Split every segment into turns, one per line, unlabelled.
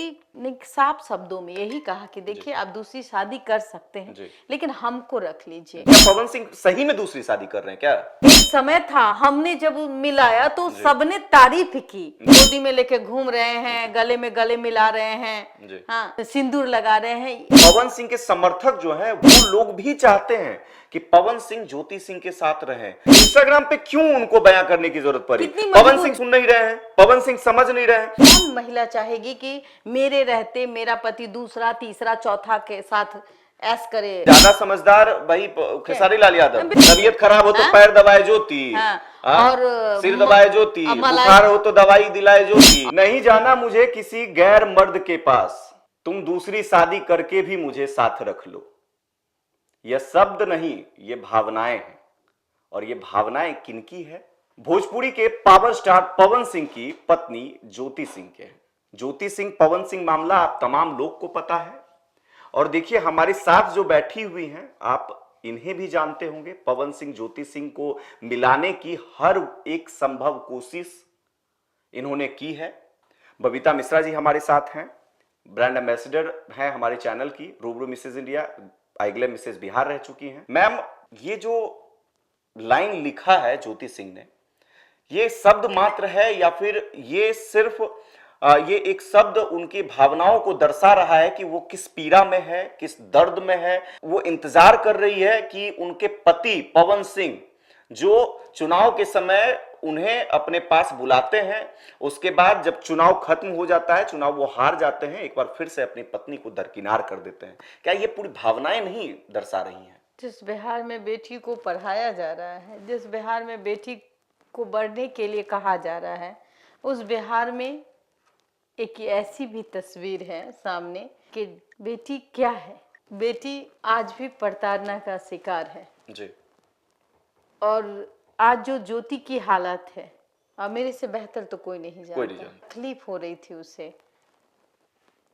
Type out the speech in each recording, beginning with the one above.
ज्योति ने साफ शब्दों में यही कहा कि देखिए आप दूसरी शादी कर सकते हैं लेकिन हमको रख लीजिए।
क्या पवन सिंह सही में दूसरी शादी कर रहे हैं क्या?
एक समय था, हमने जब मिलाया तो सबने तारीफ की, गोदी में लेके घूम रहे हैं, गले में गले मिला रहे हैं, हाँ सिंदूर लगा रहे हैं।
पवन सिंह के समर्थक जो है वो लोग भी चाहते हैं कि पवन सिंह ज्योति सिंह के साथ रहें। इंस्टाग्राम पे क्यों उनको बयां करने की जरूरत पड़ी? पवन सिंह सुन नहीं रहे हैं, पवन सिंह समझ नहीं रहे हैं।
कौन महिला चाहेगी कि मेरे रहते मेरा पति दूसरा तीसरा चौथा के साथ ऐस करे?
ज्यादा समझदार भाई खेसारी लाल यादव। तबीयत खराब हो तो पैर दबाए ज्योति, और सिर दबाए ज्योति, बुखार हो तो दवाई दिलाए ज्योति। नहीं जाना मुझे किसी गैर मर्द के पास, तुम दूसरी शादी करके भी मुझे साथ रख लो। यह शब्द नहीं, ये भावनाएं हैं। और ये भावनाएं किनकी है? भोजपुरी के पावर स्टार पवन सिंह की पत्नी ज्योति सिंह के। ज्योति सिंह पवन सिंह मामला आप तमाम लोग को पता है। और देखिए हमारे साथ जो बैठी हुई हैं, आप इन्हें भी जानते होंगे। पवन सिंह ज्योति सिंह को मिलाने की हर एक संभव कोशिश इन्होंने की है। बबीता मिश्रा जी हमारे साथ हैं, ब्रांड एम्बेसडर हैं हमारे चैनल की, रूबरू मिसेज इंडिया, आइगले मिसेज बिहार रह चुकी हैं। मैम, ये जो लाइन लिखा है ज्योति सिंह ने, ये शब्द मात्र है या फिर ये सिर्फ ये एक शब्द उनकी भावनाओं को दर्शा रहा है कि वो किस पीड़ा में है, किस दर्द में है? वो इंतजार कर रही है कि उनके पति पवन सिंह जो चुनाव के समय उन्हें अपने पास बुलाते हैं, उसके बाद जब चुनाव खत्म हो जाता है, चुनाव वो हार जाते हैं, एक बार फिर से अपनी पत्नी को दरकिनार कर देते हैं। क्या ये पूरी भावनाएं नहीं दर्शा रही हैं?
जिस बिहार में बेटी को पढ़ाया जा रहा है, जिस बिहार में बेटी को बढ़ने के लिए कहा जा रहा है, उस बिहार में एक ऐसी भी तस्वीर है सामने कि बेटी क्या है? बेटी आज भी प्रताड़ना का शिकार है
जी।
और आज जो ज्योति की हालत है, मेरे से बेहतर तो कोई नहीं जानता। तकलीफ हो रही थी उसे,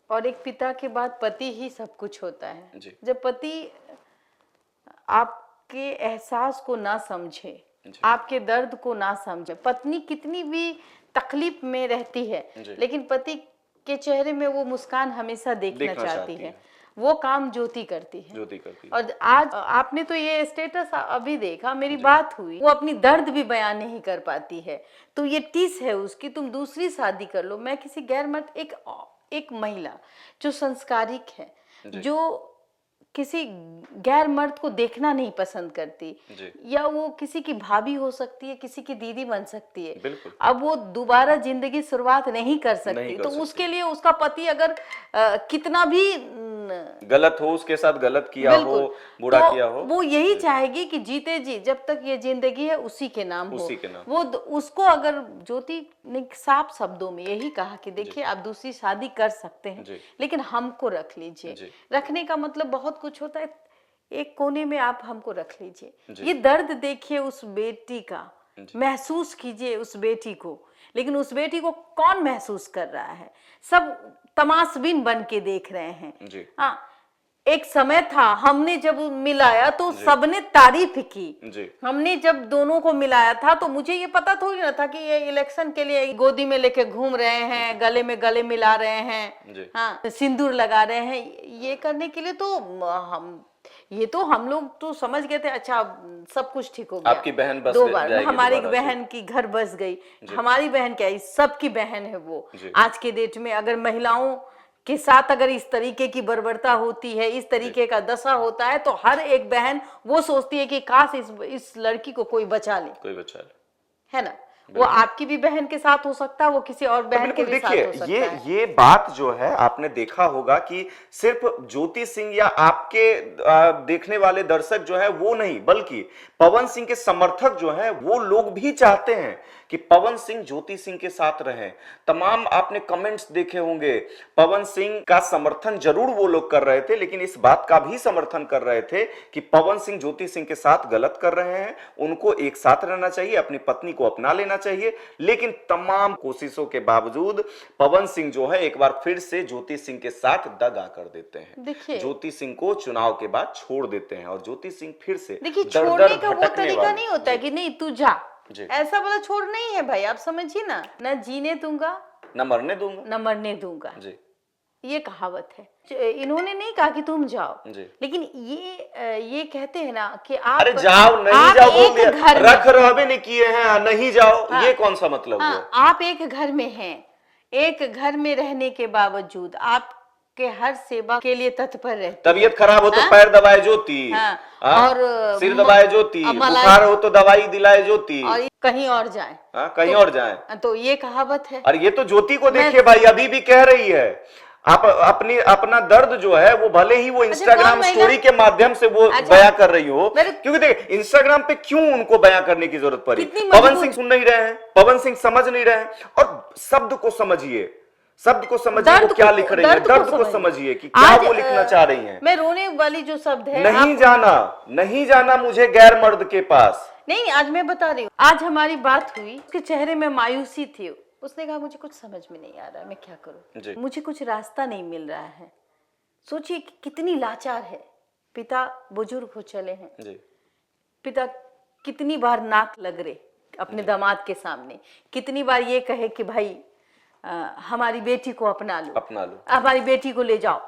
और एक पिता के बाद पति ही सब कुछ होता है। जब पति आपके एहसास को ना समझे, आपके दर्द को ना समझे, पत्नी कितनी भी तकलीफ में रहती है लेकिन पति के चेहरे में वो मुस्कान हमेशा देखना चाहती है। वो काम ज्योति करती है। और आज आपने तो ये स्टेटस अभी देखा, मेरी बात हुई, वो अपनी दर्द भी बयान नहीं कर पाती है। तो ये टीस है उसकी, तुम दूसरी शादी कर लो। मैं किसी गैर मर्द, एक महिला जो संस्कारिक है, जो किसी गैर मर्द को देखना नहीं पसंद करती, या वो किसी की भाभी हो सकती है, किसी की दीदी बन सकती है, अब वो दोबारा जिंदगी शुरुआत नहीं कर सकती। तो उसके लिए उसका पति अगर कितना भी
गलत हो, उसके साथ गलत किया हो, बुरा किया हो,
वो यही चाहेगी कि जीते जी जब तक ये जिंदगी है उसी के नाम हो। वो उसको अगर ज्योति ने साफ शब्दों में यही कहा कि देखिए आप दूसरी शादी कर सकते हैं लेकिन हमको रख लीजिए। रखने का मतलब बहुत कुछ होता है। एक कोने में आप हमको रख लीजिए। ये दर्द देखिए उस बेटी का, महसूस कीजिए उस बेटी को। लेकिन उस बेटी को कौन महसूस कर रहा है? सब तमाशबीन बन के देख रहे हैं। हाँ, एक समय था, हमने जब मिलाया तो सबने तारीफ की। हमने जब दोनों को मिलाया था तो मुझे ये पता थोड़ी ना था कि ये इलेक्शन के लिए गोदी में लेके घूम रहे हैं, गले में गले मिला रहे हैं, हाँ सिंदूर लगा रहे हैं। ये करने के लिए तो हम लोग तो समझ गए थे, अच्छा सब कुछ ठीक हो गया।
आपकी बहन बस
दो बार हमारी बहन की घर बस गई। हमारी बहन क्या है, सबकी बहन है वो। आज के डेट में अगर महिलाओं के साथ अगर इस तरीके की बर्बरता होती है, इस तरीके का दशा होता है, तो हर एक बहन वो सोचती है कि काश इस लड़की को कोई बचा ले, है ना। वो आपकी भी बहन के साथ हो सकता है, वो किसी और बहन के भी साथ हो सकता है।
ये बात जो है आपने देखा होगा कि सिर्फ ज्योति सिंह या आपके देखने वाले दर्शक जो है वो नहीं, बल्कि पवन सिंह के समर्थक जो है वो लोग भी चाहते हैं कि पवन सिंह ज्योति सिंह के साथ रहें। तमाम आपने कमेंट्स देखे होंगे, पवन सिंह का समर्थन जरूर वो लोग कर रहे थे, लेकिन इस बात का भी समर्थन कर रहे थे कि पवन सिंह ज्योति सिंह के साथ गलत कर रहे हैं, उनको एक साथ रहना चाहिए, अपनी पत्नी को अपना लेना चाहिए। लेकिन तमाम कोशिशों के बावजूद पवन सिंह जो है एक बार फिर से ज्योति सिंह के साथ दगा कर देते हैं। ज्योति सिंह को चुनाव के बाद छोड़ देते हैं और ज्योति सिंह फिर से
छोड़ने का वो तरीका नहीं होता है कि नहीं तू जा, ऐसा वाला छोड़ नहीं है भाई, आप समझिए ना। न जीने दूंगा
न मरने दूंगा,
न मरने दूंगा। ये कहावत है। इन्होंने नहीं कहा कि तुम जाओ, लेकिन ये कहते हैं ना कि आप
अरे जाओ नहीं जाओ बोल दिया, रख रहबे नहीं किए हैं नहीं जाओ। हाँ, ये कौन सा मतलब है?
आप एक घर में हैं, एक घर में रहने के बावजूद आप के हर सेवा के लिए तत्पर रहते।
तबीयत खराब हो तो पैर दबाए ज्योति,
और
सिर दबाए ज्योति, बुखार हो तो दवाई दिलाए ज्योति,
और कहीं और जाए,
कहीं और जाए।
तो ये कहावत है।
और ये तो ज्योति को देखिए भाई, अभी भी कह रही है आप अपना दर्द जो है वो भले ही वो इंस्टाग्राम स्टोरी के माध्यम से वो बयां कर रही हो, क्योंकि देखिए इंस्टाग्राम पे क्यों उनको बयां करने की जरूरत पड़ी? पवन सिंह सुन नहीं रहे हैं, पवन सिंह समझ नहीं रहे हैं। और शब्द को समझिए, शब्द को समझिए वो क्या लिख रही है, दर्द को समझिए कि क्या वो लिखना चाह रही हैं।
मैं रोने वाली जो शब्द है,
नहीं जाना मुझे गैर मर्द के पास।
नहीं, आज मैं बता रही हूँ, आज हमारी बात हुई, उसके चेहरे में मायूसी थी। उसने कहा मुझे कुछ समझ में नहीं आ रहा है, मैं क्या करूं, मुझे कुछ रास्ता नहीं मिल रहा है। सोचिए कि कितनी लाचार है। पिता बुजुर्ग हो चले हैं जी। पिता कितनी बार नाक लग रहे अपने दामाद के सामने, कितनी बार ये कहे कि भाई हमारी बेटी को अपना लो, हमारी बेटी को ले जाओ।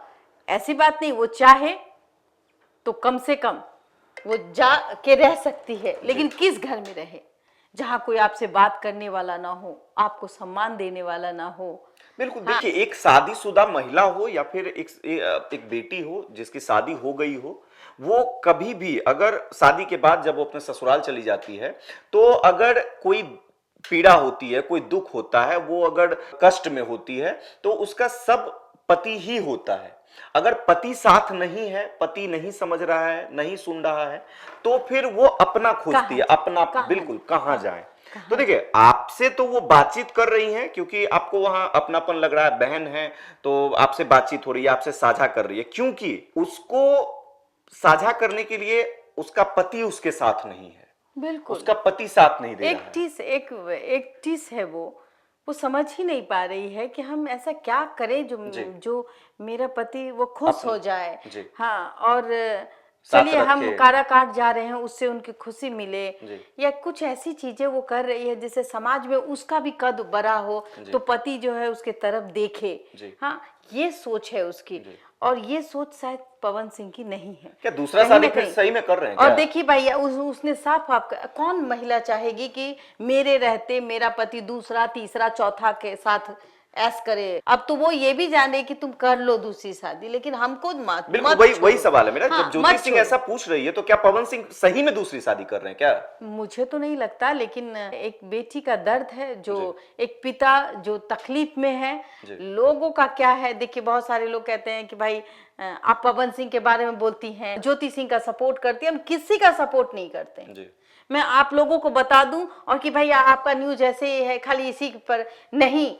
ऐसी बात नहीं, वो चाहे तो कम से कम वो जा के रह सकती है, लेकिन किस घर में रहे जहां कोई आपसे बात करने वाला ना हो, आपको सम्मान देने वाला ना हो।
बिल्कुल। देखिए, एक शादीशुदा महिला हो या फिर एक बेटी हो जिसकी शादी हो गई हो, वो कभी भी अगर शादी के बाद जब वो अपने ससुराल चली जाती है, तो अगर कोई पीड़ा होती है, कोई दुख होता है, वो अगर कष्ट में होती है, तो उसका सब पति ही होता है। अगर पति साथ नहीं है, पति नहीं समझ रहा है, नहीं सुन रहा है, तो फिर वो अपना खोजती है, अपना बिल्कुल कहां जाए। तो देखिए, आपसे तो वो बातचीत कर रही हैं क्योंकि आपको वहां अपनापन लग रहा है, बहन है तो आपसे बातचीत हो रही है, आपसे साझा कर रही है, क्योंकि उसको साझा करने के लिए उसका पति उसके साथ नहीं है।
बिल्कुल,
उसका पति साथ नहीं दे रहा
है। एक चीज है, वो समझ ही नहीं पा रही है कि हम ऐसा क्या करें जो मेरा पति वो खुश हो जाए। हाँ, और चलिए हम काराकाट जा रहे हैं, उससे उनकी खुशी मिले, या कुछ ऐसी चीजें वो कर रही है जिससे समाज में उसका भी कद बड़ा हो, तो पति जो है उसके तरफ देखे। हाँ, ये सोच है उसकी, और ये सोच शायद पवन सिंह की नहीं है।
क्या दूसरा शादी फिर सही में कर रहे हैं क्या?
और देखिए भाई, उसने साफ कौन महिला चाहेगी कि मेरे रहते मेरा पति दूसरा तीसरा चौथा के साथ ऐस करे। अब तो वो ये भी जाने कि तुम कर लो दूसरी शादी, लेकिन हमको
बिल्कुल वही सवाल है मेरा। जब ज्योति सिंह ऐसा पूछ रही है तो क्या पवन सिंह सही में दूसरी शादी कर रहे हैं क्या?
मुझे तो नहीं लगता, लेकिन एक बेटी का दर्द है, जो एक पिता जो तकलीफ में है, लोगों का क्या है। देखिए, बहुत सारे लोग कहते हैं कि भाई आप पवन सिंह के बारे में बोलती हैं, ज्योति सिंह का सपोर्ट करती है। हम किसी का सपोर्ट नहीं करते। मैं आप लोगों को बता दूं, और कि भाई आपका न्यूज ऐसे ही है, खाली इसी पर नहीं।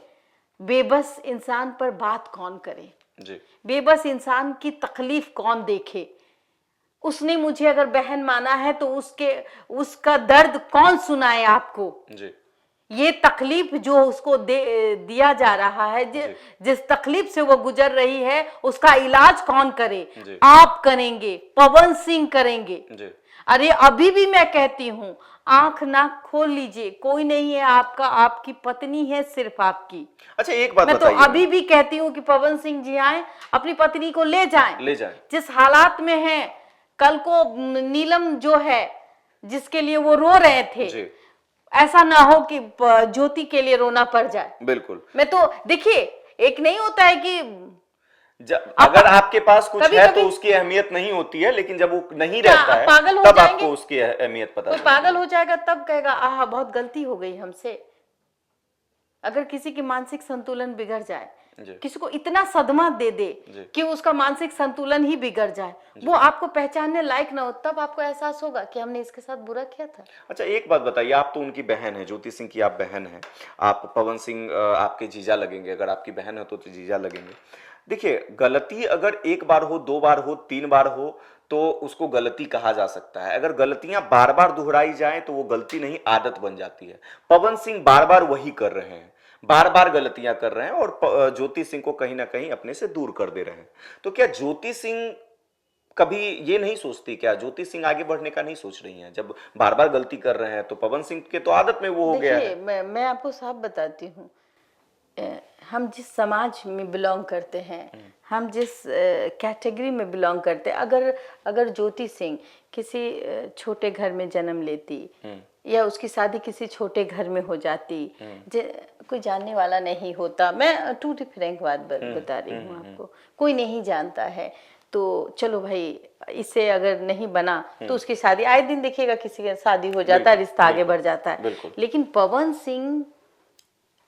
बेबस इंसान पर बात कौन करे जी? बेबस इंसान की तकलीफ कौन देखे? उसने मुझे अगर बहन माना है तो उसका दर्द कौन सुनाए आपको जी? ये तकलीफ जो उसको दिया जा रहा है, जिस तकलीफ से वो गुजर रही है, उसका इलाज कौन करे? आप करेंगे, पवन सिंह करेंगे जी। अरे अभी भी मैं कहती हूँ, आंख ना खोल लीजिए, कोई नहीं है आपका, आपकी पत्नी है सिर्फ आपकी।
अच्छा, एक बात
मैं तो अभी भी कहती हूँ कि पवन सिंह जी आए, अपनी पत्नी को ले जाएं। जिस हालात में है, कल को नीलम जो है जिसके लिए वो रो रहे थे, ऐसा ना हो कि ज्योति के लिए रोना पड़ जाए।
बिल्कुल।
मैं तो देखिए, एक नहीं होता है कि
अगर आपके पास कुछ है तो उसकी अहमियत नहीं होती है, लेकिन जब वो नहीं रहता है तब आपको उसकी अहमियत पता
चलती है। पागल हो जाएगा तब कहेगा आह बहुत गलती हो गई हमसे। अगर किसी की मानसिक संतुलन बिगड़ जाए, किसी को इतना सदमा दे दे कि उसका मानसिक संतुलन ही बिगड़ जाए, वो आपको पहचानने लायक ना हो, तब आपको एहसास होगा कि हमने इसके साथ बुरा किया था।
अच्छा, एक बात बताइए, आप तो उनकी बहन है, ज्योति सिंह की आप बहन है, आप पवन सिंह आपके जीजा लगेंगे, अगर आपकी बहन है तो जीजा लगेंगे। देखिए, गलती अगर एक बार हो, दो बार हो, तीन बार हो तो उसको गलती कहा जा सकता है। अगर गलतियां बार बार दोहराई जाएं तो वो गलती नहीं, आदत बन जाती है। पवन सिंह बार बार वही कर रहे हैं, बार बार गलतियां कर रहे हैं और ज्योति सिंह को कहीं ना कहीं अपने से दूर कर दे रहे हैं। तो क्या ज्योति सिंह कभी ये नहीं सोचती, क्या ज्योति सिंह आगे बढ़ने का नहीं सोच रही हैं? जब बार बार गलती कर रहे हैं तो पवन सिंह के तो आदत में वो हो गया है।
मैं आपको साफ बताती हूँ, हम जिस समाज में बिलोंग करते हैं, हम जिस कैटेगरी में बिलोंग करते हैं, अगर ज्योति सिंह किसी छोटे घर में जन्म लेती या उसकी शादी किसी छोटे घर में हो जाती, कोई जानने वाला नहीं होता, मैं टू दी फ्रैंक बात बता रही हूँ आपको, कोई नहीं जानता है, तो चलो भाई इससे अगर नहीं बना तो उसकी शादी आए दिन देखिएगा किसी का शादी हो जाता है, रिश्ता आगे बढ़ जाता है। लेकिन पवन सिंह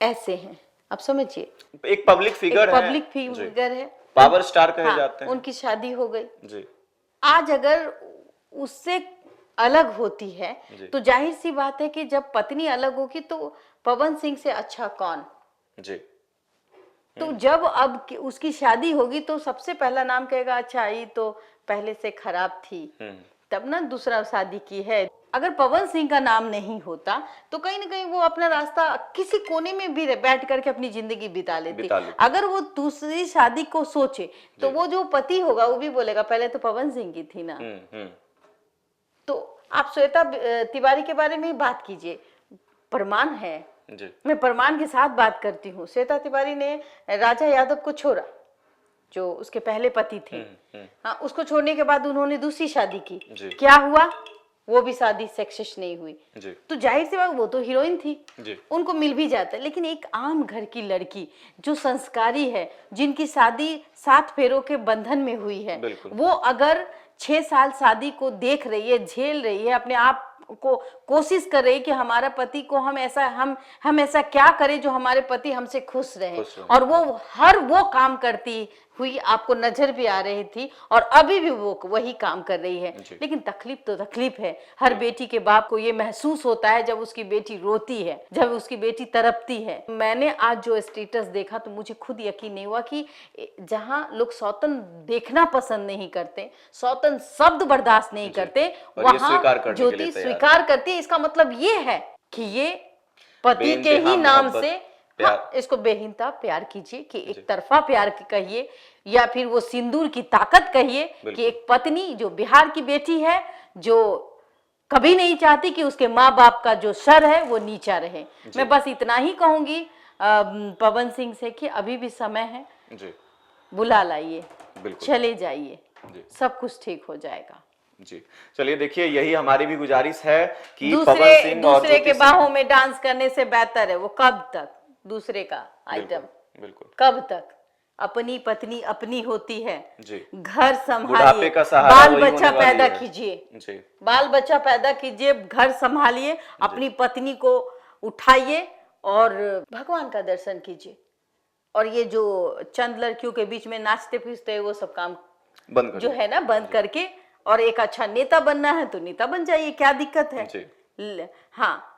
ऐसे हैं, आप समझिए,
एक पब्लिक फिगर है,
पब्लिक फिगर है,
पावर स्टार कहे जाते हैं।
उनकी शादी हो गई
जी।
आज अगर उससे अलग होती है तो जाहिर सी बात है कि जब पत्नी अलग होगी तो पवन सिंह से अच्छा कौन
जी।
तो जब अब उसकी शादी होगी तो सबसे पहला नाम कहेगा अच्छा ये तो पहले से खराब थी, तब ना दूसरा शादी की है। अगर पवन सिंह का नाम नहीं होता तो कहीं ना कहीं वो अपना रास्ता किसी कोने में भी बैठ करके अपनी जिंदगी बिता लेती। अगर वो दूसरी शादी को सोचे तो वो जो पति होगा वो भी बोलेगा पहले तो पवन सिंह की थी ना। तो आप श्वेता तिवारी के बारे में बात कीजिए, प्रमाण है जी। मैं प्रमाण के साथ बात करती हूँ। श्वेता तिवारी ने राजा यादव को छोड़ा जो उसके पहले पति थे, हाँ, उसको छोड़ने के बाद उन्होंने दूसरी शादी की, क्या हुआ, वो भी शादी सक्सेस नहीं हुई जी। तो जाहिर सी बात वो तो हीरोइन थी जी। उनको मिल भी जाता है। लेकिन एक आम घर की लड़की जो संस्कारी है, जिनकी शादी 7 फेरों के बंधन में हुई है, वो अगर 6 साल शादी को देख रही है, झेल रही है, अपने आप को कोशिश कर रही कि हमारा पति को हम ऐसा क्या करें जो हमारे पति हमसे खुश रहे, और वो काम करती हुई आपको नजर भी आ रही थी और अभी भी वो वही काम कर रही है। लेकिन तकलीफ तो तकलीफ है, हर बेटी के बाप को ये महसूस होता है जब उसकी बेटी रोती है, जब उसकी बेटी तड़पती है। मैंने आज जो स्टेटस देखा तो मुझे खुद यकीन नहीं हुआ कि जहां लोग सौतन देखना पसंद नहीं करते, सौतन शब्द बर्दाश्त नहीं करते, वहां ज्योति स्वीकार करती है। इसका मतलब ये है कि ये पति के ही नाम से इसको बेहिंता प्यार कीजिए, कि एक तरफा प्यार कहिए या फिर वो सिंदूर की ताकत कहिए कि एक पत्नी जो बिहार की बेटी है, जो कभी नहीं चाहती कि उसके माँ बाप का जो सर है वो नीचा रहे। मैं बस इतना ही कहूंगी पवन सिंह से कि अभी भी समय है जी। बुला लाइए, चले जाइए, सब कुछ ठीक हो जाएगा
जी। चलिए देखिए, यही हमारी भी गुजारिश है कि
दूसरे के बाहों में डांस करने से बेहतर है वो कब तक दूसरे का आइटम, बिल्कुल कब तक अपनी पत्नी अपनी होती है जी। घर संभालिए, बाल बच्चा पैदा कीजिए, बाल बच्चा पैदा कीजिए, घर संभालिए, अपनी पत्नी को उठाइए और भगवान का दर्शन कीजिए। और ये जो चंद लड़कियों के बीच में नाचते फिरते वो सब काम बंद जो है ना बंद करके, और एक अच्छा नेता बनना है तो नेता बन जाइए, क्या दिक्कत है। हाँ,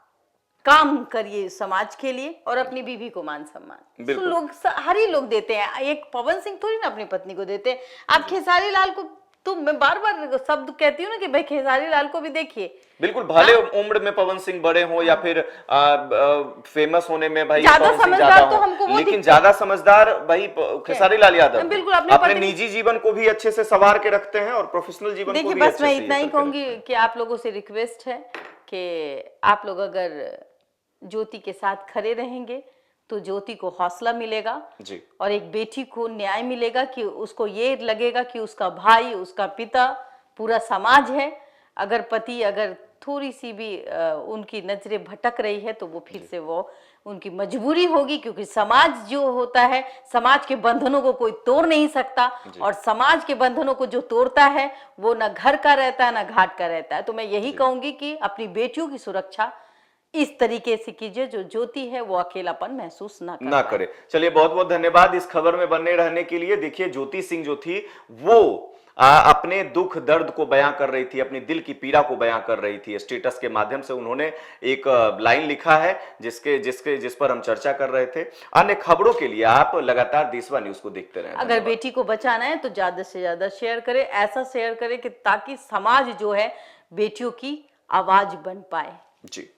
काम करिए समाज के लिए और अपनी बीवी को मान सम्मान। तो लोग हर ही लोग देते हैं, एक पवन सिंह थोड़ी ना अपनी पत्नी को देते हैं। आप खेसारी लाल को तो मैं बार बार शब्द कहती हूँ ना कि भाई खेसारी लाल को भी देखिए,
बिल्कुल भले उम्र में पवन सिंह बड़े हो या फिर फेमस होने में भाई
ज्यादा समझदार तो हमको वो,
लेकिन ज्यादा समझदार भाई खेसारी लाल यादव बिल्कुल अपने निजी जीवन को भी अच्छे से संवार के रखते हैं और प्रोफेशनल जीवन को भी।
बस मैं इतना ही कहूंगी कि आप लोगों से रिक्वेस्ट है कि आप लोग अगर ज्योति के साथ खड़े रहेंगे तो ज्योति को हौसला मिलेगा जी। और एक बेटी को न्याय मिलेगा कि उसको ये लगेगा कि उसका भाई, उसका पिता, पूरा समाज है। अगर पति अगर थोड़ी सी भी उनकी नजरें भटक रही है तो वो फिर से वो उनकी मजबूरी होगी, क्योंकि समाज जो होता है, समाज के बंधनों को कोई तोड़ नहीं सकता, और समाज के बंधनों को जो तोड़ता है वो ना घर का रहता है ना घाट का रहता है। तो मैं यही कहूंगी कि अपनी बेटियों की सुरक्षा इस तरीके से कीजिए जो ज्योति है वो अकेलापन महसूस ना करे।
चलिए बहुत बहुत धन्यवाद इस खबर में बने रहने के लिए। देखिए ज्योति सिंह जो थी वो अपने दुख दर्द को बयां कर रही थी, अपनी दिल की पीड़ा को बयां कर रही थी। स्टेटस के माध्यम से उन्होंने एक लाइन लिखा है जिस पर हम चर्चा कर रहे थे। अन्य खबरों के लिए आप लगातार देशवा न्यूज को देखते रहें।
अगर बेटी को बचाना है तो ज्यादा से ज्यादा शेयर करें, ऐसा शेयर करें कि ताकि समाज जो है बेटियों की आवाज बन पाए।
जी।